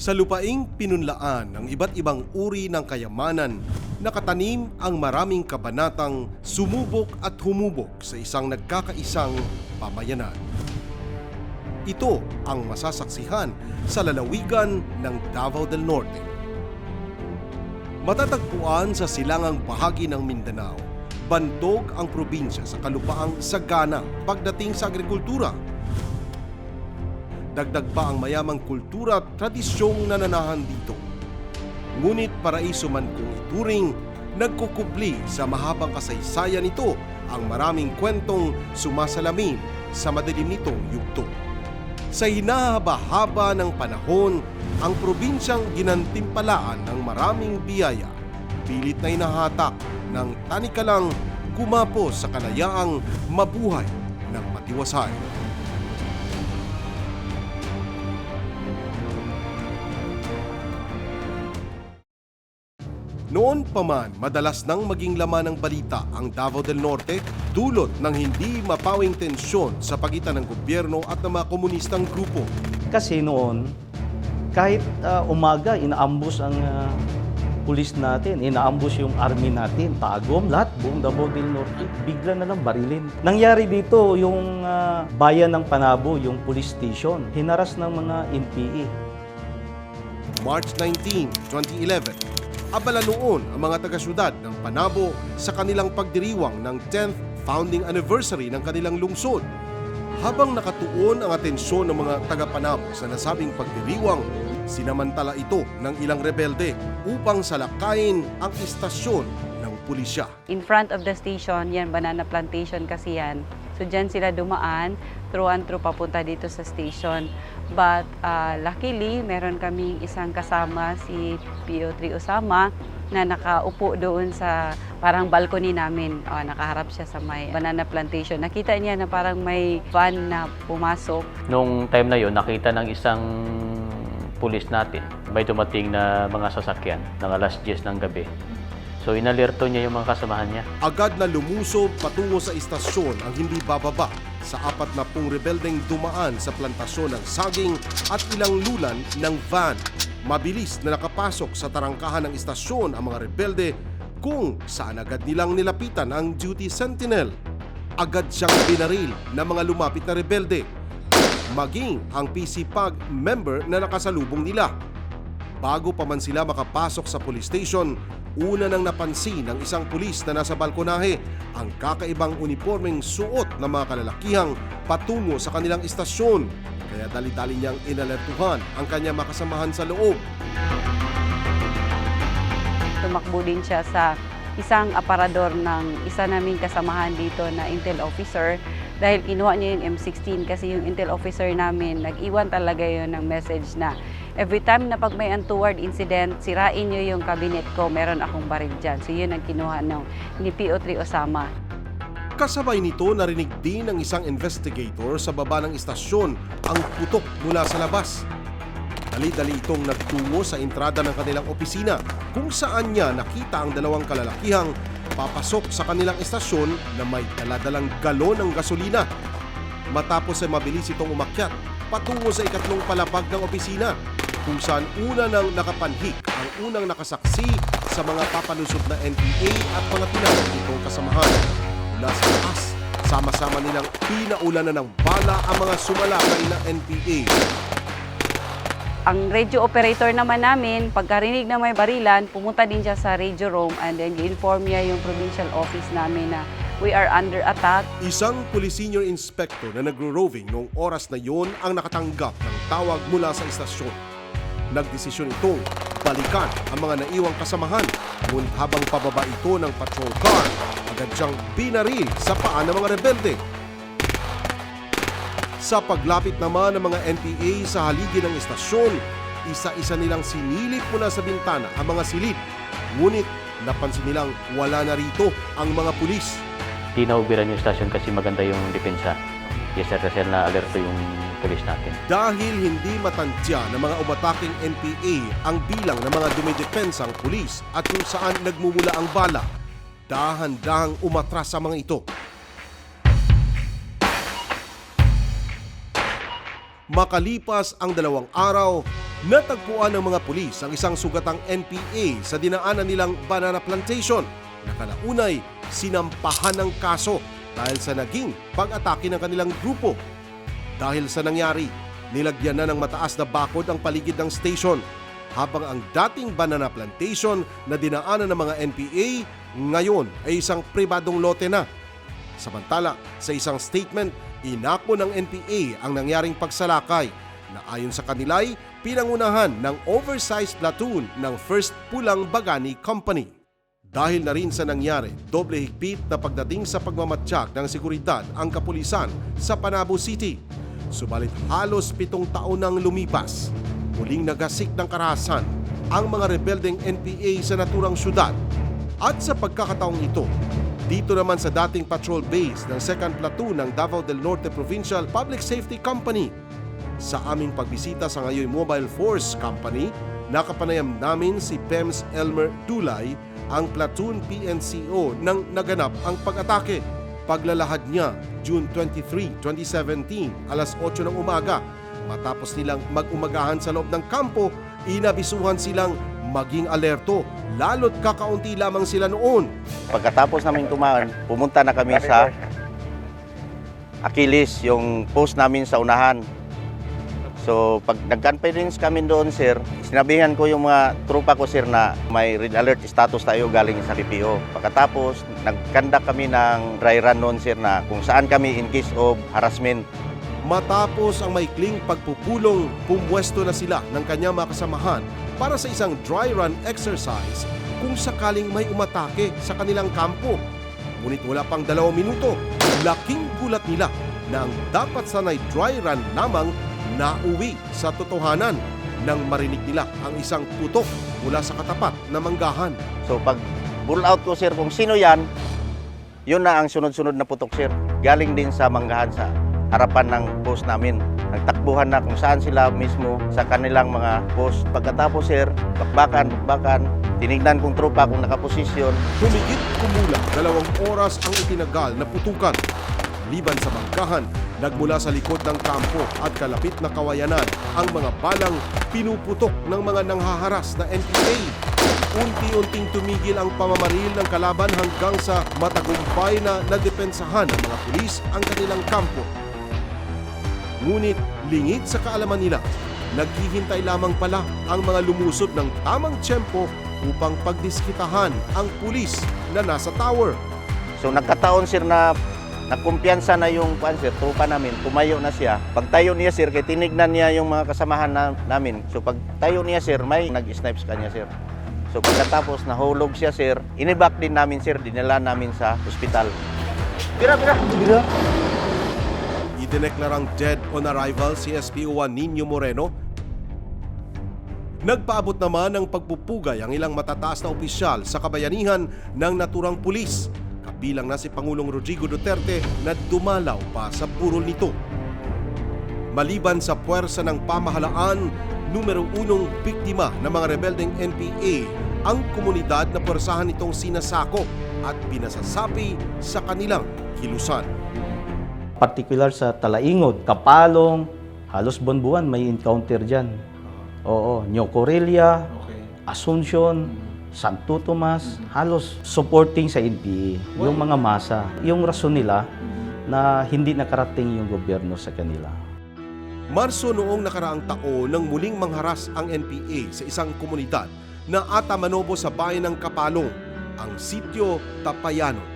Sa lupaing pinunlaan ng iba't ibang uri ng kayamanan, nakatanim ang maraming kabanatang sumubok at humubok sa isang nagkakaisang pamayanan. Ito ang masasaksihan sa lalawigan ng Davao del Norte. Matatagpuan sa silangang bahagi ng Mindanao, bantog ang probinsya sa kalupaang sagana pagdating sa agrikultura. Dagdag pa ang mayamang kultura at tradisyong nananahan dito. Ngunit paraiso man kung ituring, nagkukubli sa mahabang kasaysayan nito ang maraming kwentong sumasalamin sa madilim nitong yugto. Sa hinahaba-haba ng panahon, ang probinsyang ginantimpalaan ng maraming biyaya, pilit na hinahatak ng tanikalang kumapos sa kalayaang mabuhay ng matiwasay. Noon pa man, madalas nang maging laman ng balita ang Davao del Norte dulot ng hindi mapawing tensyon sa pagitan ng gobyerno at ng mga komunistang grupo. Kasi noon, kahit umaga, inaambus ang pulis natin, inaambus yung army natin, Tagum, lahat, buong Davao del Norte, bigla na lang barilin. Nangyari dito yung bayan ng Panabo, yung police station, hinaras ng mga NPA. March 19, 2011, abala noon ang mga taga-syudad ng Panabo sa kanilang pagdiriwang ng 10th founding anniversary ng kanilang lungsod. Habang nakatuon ang atensyon ng mga taga-Panabo sa nasabing pagdiriwang, sinamantala ito ng ilang rebelde upang salakayin ang istasyon ng pulisya. In front of the station, yan, banana plantation kasi yan. So dyan sila dumaan, through and through papunta dito sa station. But luckily, meron kaming isang kasama, si PO3 Osama, na nakaupo doon sa parang balcony namin. Nakaharap siya sa may banana plantation. Nakita niya na parang may van na pumasok. Nung time na yon, nakita ng isang pulis natin, may dumating na mga sasakyan ng alas 10 ng gabi. So inalerto niya yung mga kasamahan niya. Agad na lumusob patungo sa istasyon ang hindi bababa sa 40 rebeldeng dumaan sa plantasyon ng saging at ilang lulan ng van. Mabilis na nakapasok sa tarangkahan ng istasyon ang mga rebelde kung saan agad nilang nilapitan ang duty sentinel. Agad siyang binaril ng mga lumapit na rebelde, maging ang PCPAG member na nakasalubong nila. Bago pa man sila makapasok sa police station, una nang napansin ng isang pulis na nasa balkonahe ang kakaibang uniformeng suot ng mga kalalakihang patungo sa kanilang istasyon. Kaya dali-dali niyang inalertuhan ang kanyang makasamahan sa loob. Tumakbo din siya sa isang aparador ng isa naming kasamahan dito na intel officer dahil kinuha niya yung M16 kasi yung intel officer namin, nag-iwan talaga yun ng message na every time na pag may untoward incident, sirain niyo yung cabinet ko, meron akong baril dyan. So yun ang kinuha ni PO3 Osama. Kasabay nito, narinig din ng isang investigator sa baba ng istasyon ang putok mula sa labas. Dali-dali itong nagtungo sa entrada ng kanilang opisina kung saan niya nakita ang dalawang kalalakihang papasok sa kanilang istasyon na may daladalang galon ng gasolina. Matapos ay mabilis itong umakyat patungo sa ikatlong palapag ng opisina kung saan una nang nakapanhik ang unang nakasaksi sa mga papalusot na NPA at mga tinawag nitong kasamahan. Mula sa taas, sama-sama nilang pinaulanan ng bala ang mga sumalakay na NPA. Ang radio operator naman namin, pagkarinig na may barilan, pumunta din siya sa radio room and then i-inform niya yung provincial office namin na we are under attack. Isang police senior inspector na nagro-roving noong oras na yon ang nakatanggap ng tawag mula sa istasyon. Nagdesisyon itong balikan ang mga naiwang kasamahan, ngunit habang pababa ito ng patrol car, agad siyang binaril sa paa ng mga rebelde. Sa paglapit naman ng mga NPA sa haligi ng istasyon, isa-isa nilang sinilip mula sa bintana ang mga silid. Ngunit napansin nilang wala na rito ang mga pulis. Di naubiran yung stasyon kasi maganda yung depensa. Yes sir, kasi na-alerto yung pulis natin. Dahil hindi matantya ng mga umataking NPA ang bilang ng mga dumidepensang pulis at kung saan nagmumula ang bala, dahan-dahang umatras sa mga ito. Makalipas ang 2 araw, Natagpuan ng mga pulis ang isang sugatang NPA sa dinaanan nilang banana plantation na kalaunay sinampahan ng kaso dahil sa naging pag-atake ng kanilang grupo. Dahil sa nangyari, nilagyan na ng mataas na bakod ang paligid ng station habang ang dating banana plantation na dinaanan ng mga NPA ngayon ay isang pribadong lote na. Samantala, sa isang statement, inako ng NPA ang nangyaring pagsalakay na ayon sa kanila'y pinangunahan ng oversized platoon ng 1st Pulang Bagani Company. Dahil na rin sa nangyari, doble higpit na pagdating sa pagmamatsyag ng seguridad ang kapulisan sa Panabo City. Subalit halos 7 taon nang lumipas, muling nagasik ng karahasan ang mga rebeldeng NPA sa naturang syudad. At sa pagkakataong ito, dito naman sa dating patrol base ng 2nd Platoon ng Davao del Norte Provincial Public Safety Company, sa aming pagbisita sa Ngayoy Mobile Force Company, nakapanayam namin si PEMS Elmer Dulay, ang platoon PNCO nang naganap ang pag-atake. Paglalahad niya, June 23, 2017, alas 8 ng umaga. Matapos nilang mag-umagahan sa loob ng kampo, inabisuhan silang maging alerto, lalo't kakaunti lamang sila noon. Pagkatapos namin kumain, pumunta na kami sa Achilles, yung post namin sa unahan. So, pag nag-conference kami doon, sir, sinabihan ko yung mga trupa ko, sir, na may red alert status tayo galing sa PPO. Pagkatapos, nag-conduct kami ng dry run noon, sir, na kung saan kami in case of harassment. Matapos ang maikling pagpupulong, pumwesto na sila ng kanyang mga kasamahan para sa isang dry run exercise kung sakaling may umatake sa kanilang kampo. Ngunit wala pang 2 minuto, laking gulat nila na ang dapat sanay dry run lamang nauwi sa totohanan nang marinig nila ang isang putok mula sa katapat na manggahan. So, pag pull out ko, sir, kung sino yan, yun na ang sunod-sunod na putok, sir. Galing din sa manggahan sa harapan ng post namin. Nagtakbuhan na kung saan sila mismo sa kanilang mga post. Pagkatapos, sir, bakbakan, tinignan kong tropa kung nakaposisyon. Humigit kumulang 2 oras ang itinagal na putukan. Liban sa manggahan, nagmula sa likod ng kampo at kalapit na kawayanan ang mga balang pinuputok ng mga nanghaharas na NPA. Unti-unting tumigil ang pamamaril ng kalaban hanggang sa matagumpay na nadepensahan ng mga pulis ang kanilang kampo. Ngunit lingid sa kaalaman nila, naghihintay lamang pala ang mga lumusod ng tamang tiyempo upang pagdiskitahan ang pulis na nasa tower. So, nagkataon, sir, na nagkumpiyansa na yung trupa namin, tumayo na siya. Pagtayo niya, sir, kaya tinignan niya yung mga kasamahan namin. So, pagtayo niya, sir, may nag-snipes kanya, sir. So, pagkatapos nahulog siya, sir, inibak din namin, sir, dinala namin sa ospital. Bira! Idineklarang dead on arrival si SPO1 Nino Moreno. Nagpaabot naman ng pagpupugay ang ilang matataas na opisyal sa kabayanihan ng naturang pulis, kabilang na si Pangulong Rodrigo Duterte na dumalaw pa sa burol nito. Maliban sa puwersa ng pamahalaan, numero 1 biktima ng mga rebeldeng NPA ang komunidad na puwersahan nitong sinasako at pinasasapi sa kanilang kilusan. Particular sa Talaingod, Kapalong, halos buwan-buwan may encounter dyan. Oo, Nyocorelia, Asuncion, Santo Tomas, halos supporting sa NPA, yung mga masa. Yung rason nila na hindi nakarating yung gobyerno sa kanila. Marso noong nakaraang taon nang muling mangharas ang NPA sa isang komunidad na atamanobo sa bayan ng Kapalong, ang sitio Tapayanon.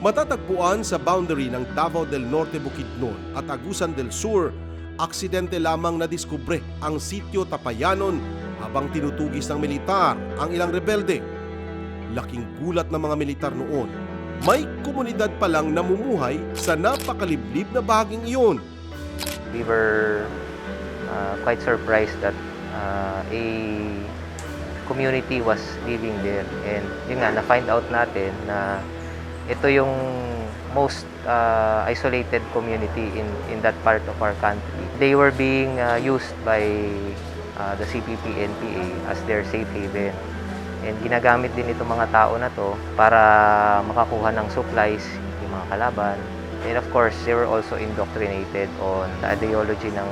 Matatagpuan sa boundary ng Davao del Norte Bukidnon at Agusan del Sur, aksidente lamang na diskubre ang sitio Tapayanon habang tinutugis ng militar ang ilang rebelde. Laking gulat ng mga militar noon. May komunidad palang namumuhay sa napakaliblib na bahaging iyon. We were quite surprised that a community was living there. And yun nga, na-find out natin na ito yung most isolated community in that part of our country. They were being used by the CPP-NPA as their safe haven. And ginagamit din itong mga tao na to para makakuha ng supplies, yung mga kalaban. And of course, they were also indoctrinated on the ideology ng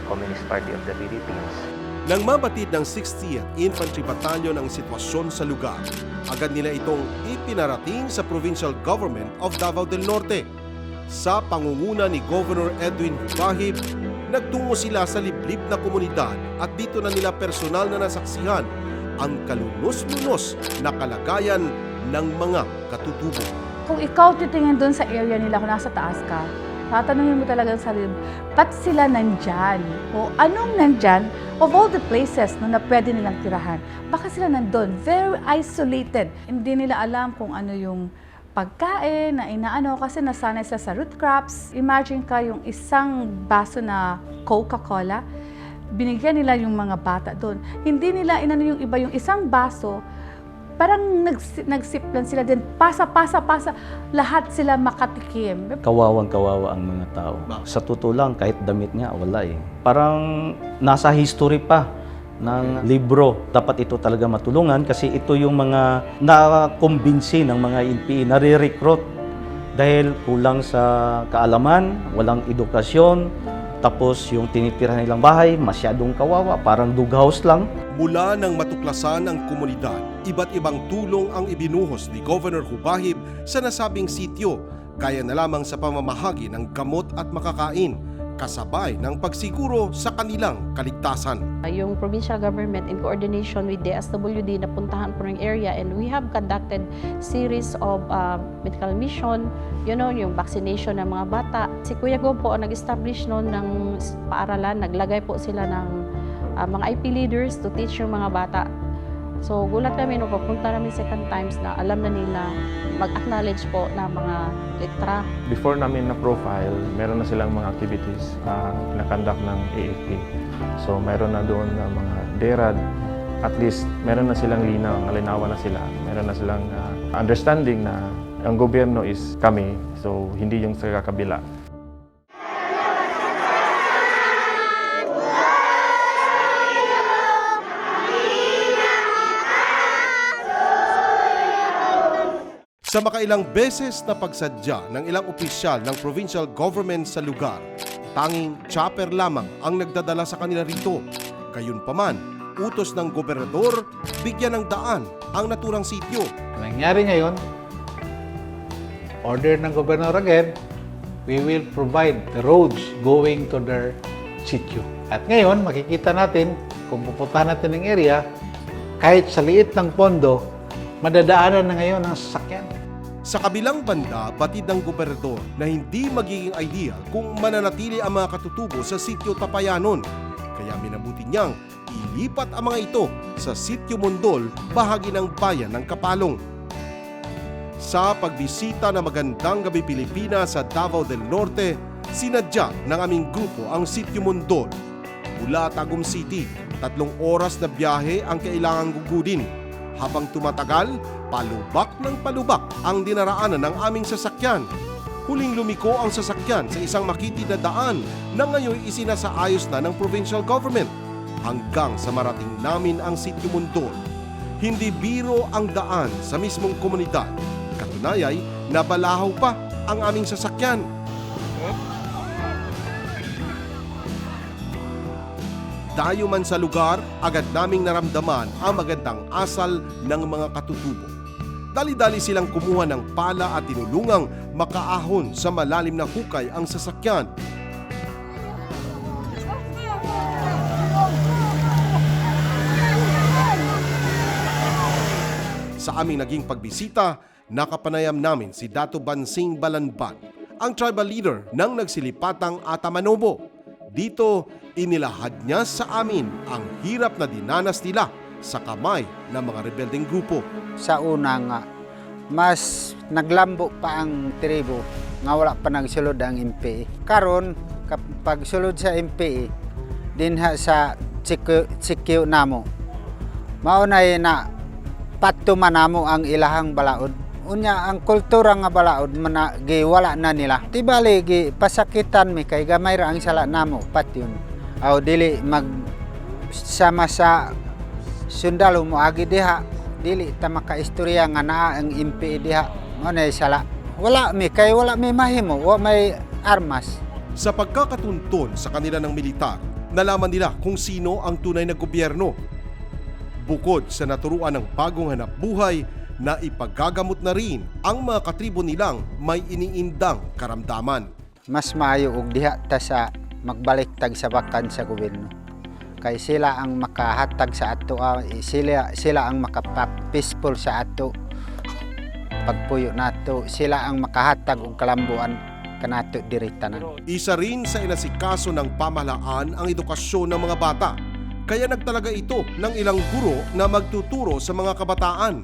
Communist Party of the Philippines. Nang mabatid ng 60th Infantry Battalion ang sitwasyon sa lugar, agad nila itong ipinarating sa Provincial Government of Davao del Norte. Sa pangunguna ni Governor Edwin Hubahib, nagtungo sila sa liblib na komunidad at dito na nila personal na nasaksihan ang kalunos-lunos na kalagayan ng mga katutubo. Kung ikaw titingin doon sa area nila kung nasa taas ka, tatanungin mo talaga sa sarili, ba't sila nandyan? O anong nandyan? Of all the places na pwede nilang tirahan, baka sila nandun, very isolated. Hindi nila alam kung ano yung pagkain na inaano kasi nasanay sila sa root crops. Imagine ka yung isang baso na Coca-Cola, binigyan nila yung mga bata doon. Hindi nila inano yung iba, yung isang baso, parang nagsip lang sila din, pasa, lahat sila makatikim. Kawawang-kawawa ang mga tao. Sa totoo lang, kahit damit nga, wala eh. Parang nasa history pa ng libro. Dapat ito talaga matulungan kasi ito yung mga nakumbinsi ng mga NPA, nare-recruit dahil kulang sa kaalaman, walang edukasyon, tapos yung tinitirahan nilang bahay, masyadong kawawa, parang dog house lang. Mula nang matuklasan ng komunidad, iba't ibang tulong ang ibinuhos ni Governor Hubahib sa nasabing sityo, gaya na lamang sa pamamahagi ng gamot at makakain, kasabay ng pagsiguro sa kanilang kaligtasan. Yung provincial government in coordination with the SWD napuntahan po ng area, and we have conducted series of medical mission, yung vaccination ng mga bata. Si Kuya Go po ang nag-establish noon ng paaralan, naglagay po sila ng mga IP leaders to teach yung mga bata. So gulat kami nung papunta namin second times na alam na nila mag-acknowledge po na mga litra. Before namin na-profile, meron na silang mga activities na conduct ng AFP. So meron na doon na mga DERAD. At least meron na silang linaw, alinawan na sila. Meron na silang understanding na ang gobyerno is kami, so hindi yung sa kakabila. Sa makailang beses na pagsadya ng ilang opisyal ng provincial government sa lugar, tanging chopper lamang ang nagdadala sa kanila rito. Gayunpaman, utos ng gobernador, bigyan ng daan ang naturang sityo. Ang nangyari ngayon, order ng gobernador again, we will provide the roads going to their sitio. At ngayon, makikita natin, kung pupuntahan natin ng area, kahit sa liit ng pondo, madadaanan na ngayon ang sasakyan. Sa kabilang banda, batid ng gobernador na hindi magiging ideal kung mananatili ang mga katutubo sa sitio Tapayanon. Kaya minabuti niyang ilipat ang mga ito sa sitio Mondol, bahagi ng bayan ng Kapalong. Sa pagbisita na Magandang Gabi Pilipinas sa Davao del Norte, sinadya ng aming grupo ang sitio Mondol. Mula Tagum City, 3 oras na biyahe ang kailangang gugudin. Habang tumatagal, palubak ng palubak ang dinaraanan ng aming sasakyan. Huling lumiko ang sasakyan sa isang makitid na daan na ngayon isinasaayos na ng provincial government hanggang sa marating namin ang sitio Mondol. Hindi biro ang daan sa mismong komunidad. Katunayay, nabalahaw pa ang aming sasakyan. Dayo man sa lugar, agad naming naramdaman ang magandang asal ng mga katutubo. Dali-dali silang kumuha ng pala at tinulungang makaahon sa malalim na hukay ang sasakyan. Sa aming naging pagbisita, nakapanayam namin si Dato Bansing Balanban, ang tribal leader ng nagsilipatang Atamanobo. Dito, inilahad niya sa amin ang hirap na dinanas nila sa kamay ng mga rebeldeng grupo. Sa una nga, mas naglambo pa ang tribo nga wala pa nagsulod ang MPA. Karon, kapag sulod sa MPA, dinha sa sikyo namo, maunay na patuman namo ang ilahang balaod. Unya ang kultura nga balaod giwala na nila. Tibali gi pasakitan mi kay gamay ra ang sala namo patyon. Aw dili mag sama sa sundalo mo agi diha, dili ta makaistorya nga naa ang MPA diha. Mao na sala. Wala mi mahimo, wa may armas. Sa pagkakatunton sa kanila ng militar, nalaman nila kung sino ang tunay na gobyerno. Bukod sa naturuan ng bagong hanap buhay, na ipagagamot na rin ang mga katribo nilang may iniindang karamdaman. Mas maayo og diha ta sa magbalik tag sa bakan sa gobyerno. Kay sila ang makahatag sa ato, sila ang makapeaceful sa ato pagpuyo nato, sila ang makahatag og kalambuan kanato diri tanan. Isa rin sa inasikaso ng pamahalaan ang edukasyon ng mga bata. Kaya nagtalaga ito ng ilang guro na magtuturo sa mga kabataan.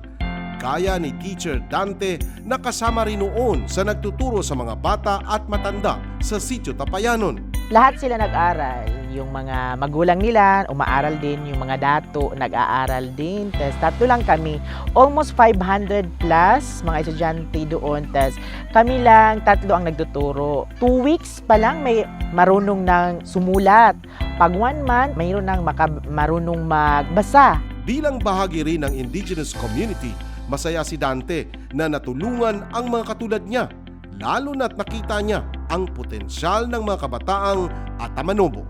Gaya ni Teacher Dante na kasama rin noon sa nagtuturo sa mga bata at matanda sa Sitio Tapayanon. Lahat sila nag-aral. Yung mga magulang nila, umaaral din. Yung mga dato, nag-aaral din. Tapos tatlo lang kami. Almost 500 plus mga estudyante doon. Tapos kami lang, tatlo ang nagtuturo. 2 weeks pa lang may marunong ng sumulat. Pag 1 month, mayroon ng marunong magbasa. Bilang bahagi rin ng indigenous community, masaya si Dante na natulungan ang mga katulad niya, lalo na't nakita niya ang potensyal ng mga kabataang Atamanobo.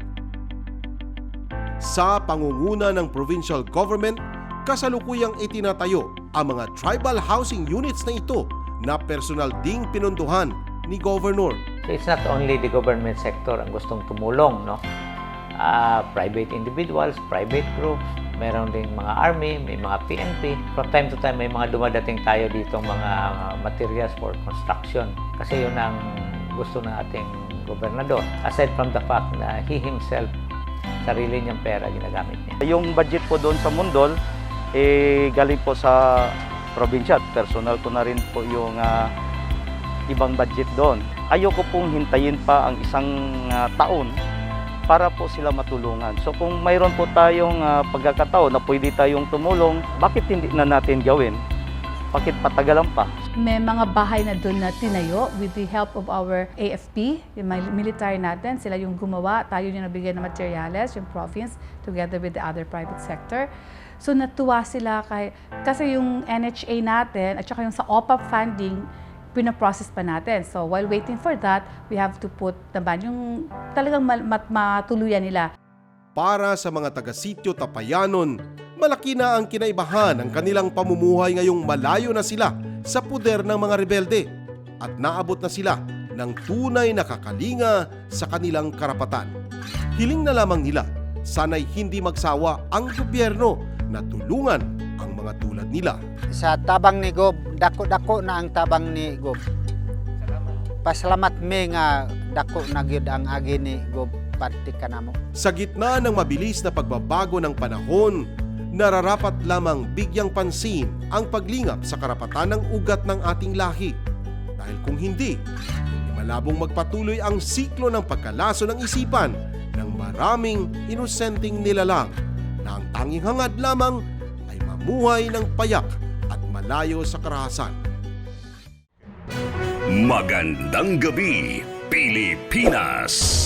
Sa pangunguna ng provincial government, kasalukuyang itinatayo ang mga tribal housing units na ito na personal ding pinunduhan ni Governor. So it's not only the government sector ang gustong tumulong, no? Private individuals, private groups, meron ding mga army, may mga PNP. From time to time, may mga dumadating tayo dito mga materials for construction. Kasi yun ang gusto ng ating gobernador. Aside from the fact na he himself, sarili niyang pera ginagamit niya. Yung budget po doon sa Mundol, galing po sa probinsya. Personal ko na rin po yung ibang budget doon. Ayoko pong hintayin pa ang isang taon para po sila matulungan. So kung mayroon po tayong pagkakataon na pwede tayong tumulong, bakit hindi na natin gawin? Bakit patagalan pa? May mga bahay na doon na tinayo with the help of our AFP, yung military natin. Sila yung gumawa, tayo yung nabigyan ng materials, yung province, together with the other private sector. So natuwa sila kasi yung NHA natin at saka yung sa OPAP funding, pinaprocess pa natin. So while waiting for that, we have to put naman yung talagang matuluyan nila. Para sa mga taga-Sitio Tapayanon, malaki na ang kinaibahan ng kanilang pamumuhay ngayong malayo na sila sa puder ng mga rebelde at naabot na sila ng tunay na kakalinga sa kanilang karapatan. Hiling na lamang nila, sana'y hindi magsawa ang gobyerno na tulungan ang mga tulad nila. Sa tabang ni Gob, dako-dako na ang tabang ni Gob. Pasalamat mi nga dako na gyud ang agi ni Gob pati kanamo. Sa gitna ng mabilis na pagbabago ng panahon, nararapat lamang bigyang pansin ang paglingap sa karapatan ng ugat ng ating lahi. Dahil kung hindi, malabong magpatuloy ang siklo ng pagkalaso ng isipan ng maraming inosenteng nilalang na ang tanging hangad lamang ay mamuhay ng payak at malayo sa karahasan. Magandang gabi, Pilipinas!